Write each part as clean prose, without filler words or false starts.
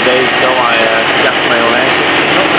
days ago I gassed my own air conditioner.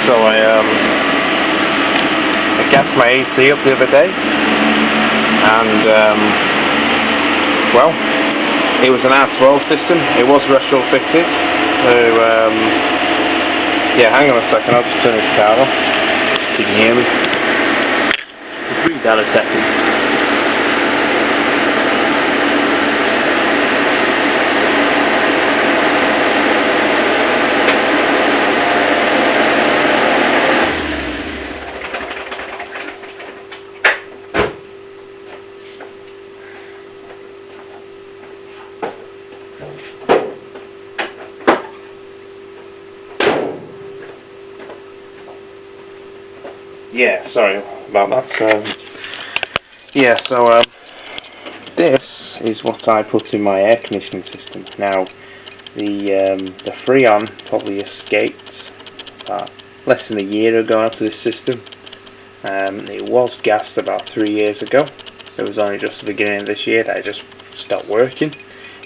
So I gassed my AC up the other day, and well, it was an R12 system. It was retrofitted. So yeah, hang on a second. I'll just turn this car off. You can hear me. Just breathe down a second. Yeah, sorry about that. Yeah, so this is what I put in my air conditioning system. Now, the Freon probably escaped less than a year ago after this system. It was gassed about 3 years ago. It was only just the beginning of this year that it just stopped working.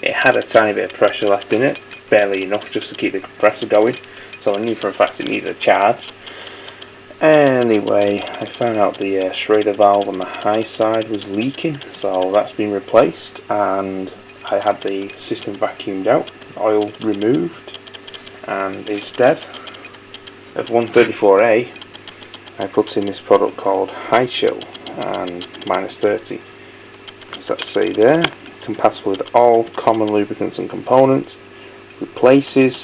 It had a tiny bit of pressure left in it, barely enough just to keep the compressor going. So I knew for a fact it needed a charge. Anyway, I found out the Schrader valve on the high side was leaking, so that's been replaced, and I had the system vacuumed out, oil removed, and instead of 134A, I put in this product called High Chill and -30. As that say there, compatible with all common lubricants and components, replaces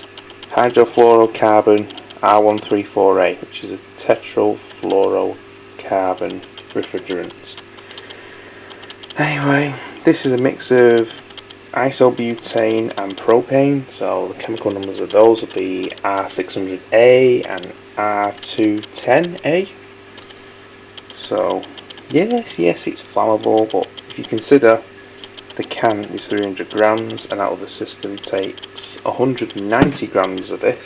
hydrofluorocarbon R134A, which is a tetrafluorocarbon refrigerant. Anyway, this is a mix of isobutane and propane, so the chemical numbers of those will be R600A and R210A. So, yes, it's flammable, but if you consider the can is 300 grams and out of the system takes 190 grams of this,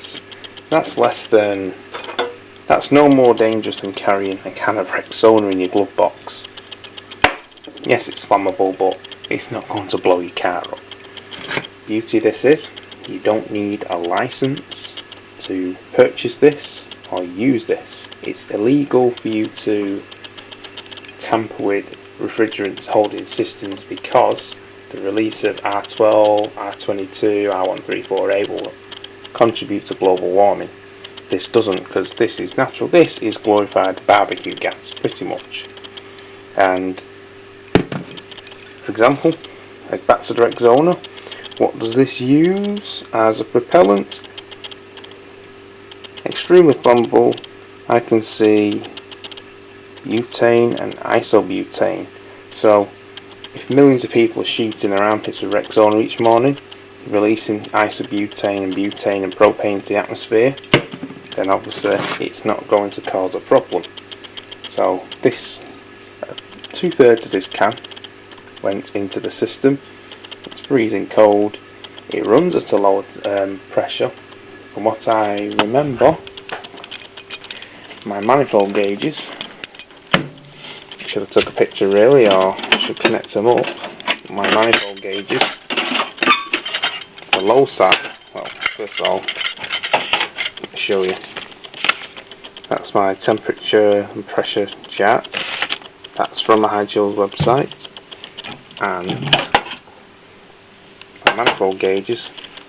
that's no more dangerous than carrying a can of Rexona in your glove box. Yes, it's flammable, but it's not going to blow your car up. Beauty of this is, you don't need a license to purchase this or use this. It's illegal for you to tamper with refrigerants holding systems because the release of R12, R22, R134A will contribute to global warming. This doesn't, because this is natural. This is glorified barbecue gas, pretty much. And, for example, like back to the Rexona, what does this use as a propellant? Extremely flammable. I can see butane and isobutane. So, if millions of people are shooting around pits of Rexona each morning, releasing isobutane and butane and propane to the atmosphere, then obviously it's not going to cause a problem. So this, 2/3 of this can went into the system. It's freezing cold. It runs at a lower pressure. From what I remember, my manifold gauges should have took a picture really, or I should connect them up. My manifold gauges. The low side, well, first of all, let me show you. That's my temperature and pressure chart. That's from the High Chill's website. And my manifold gauges,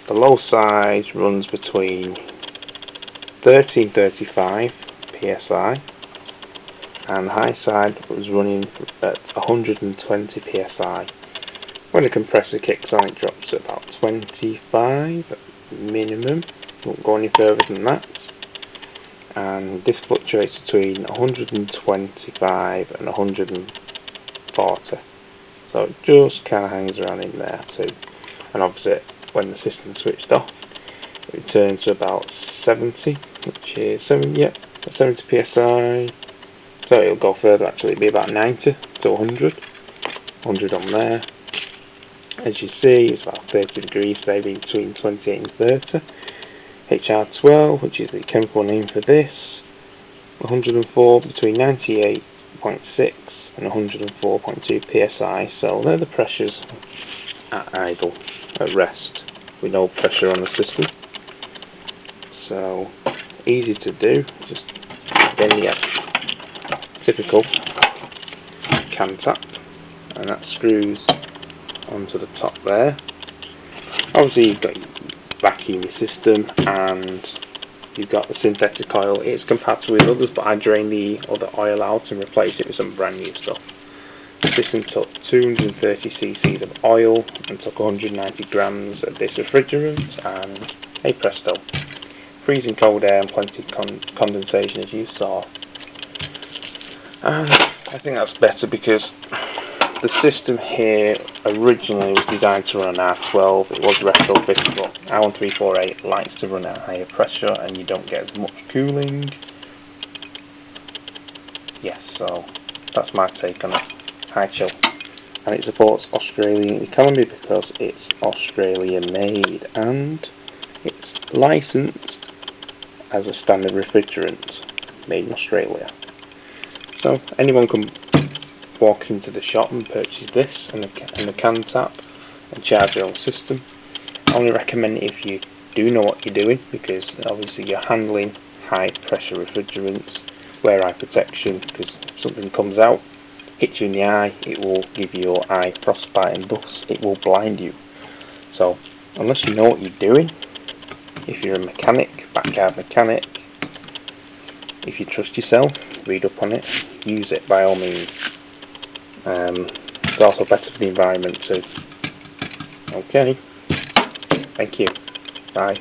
the low side runs between 1335 psi, and the high side was running at 120 psi. When the compressor kicks on, it drops to about 25 minimum. Won't go any further than that. And this fluctuates between 125 and 140. So it just kind of hangs around in there too. And obviously, when the system's switched off, it returns to about 70, which is 70 psi. So it'll go further actually, it'll be about 90 to 100. 100 on there. As you see, it's about 30 degrees, maybe between 28 and 30. HR12, which is the chemical name for this, 104 between 98.6 and 104.2 psi. So they're the pressures at idle, at rest, with no pressure on the system. So easy to do. Just then you get typical cam tap, and that screws onto the top there. Obviously you've got your vacuum system and you've got the synthetic oil. It's compatible with others, but I drain the other oil out and replace it with some brand new stuff. The system took 230 cc's of oil and took 190 grams of this refrigerant, and hey presto, freezing cold air and plenty of condensation as you saw. And I think that's better because the system here originally was designed to run on R12. It was retrofitted, but R1348 likes to run at higher pressure and you don't get as much cooling. Yes, so that's my take on it. High Chill. And it supports Australian economy because it's Australian made and it's licensed as a standard refrigerant made in Australia. So anyone can walk into the shop and purchase this and the can tap and charge your own system. I only recommend it if you do know what you're doing, because obviously you're handling high pressure refrigerants. Wear eye protection, because if something comes out, hits you in the eye, it will give your eye frostbite and thus it will blind you. So unless you know what you're doing, if you're a mechanic, backyard mechanic, if you trust yourself, read up on it, use it by all means. It's also better for the environment too. Okay, thank you, bye.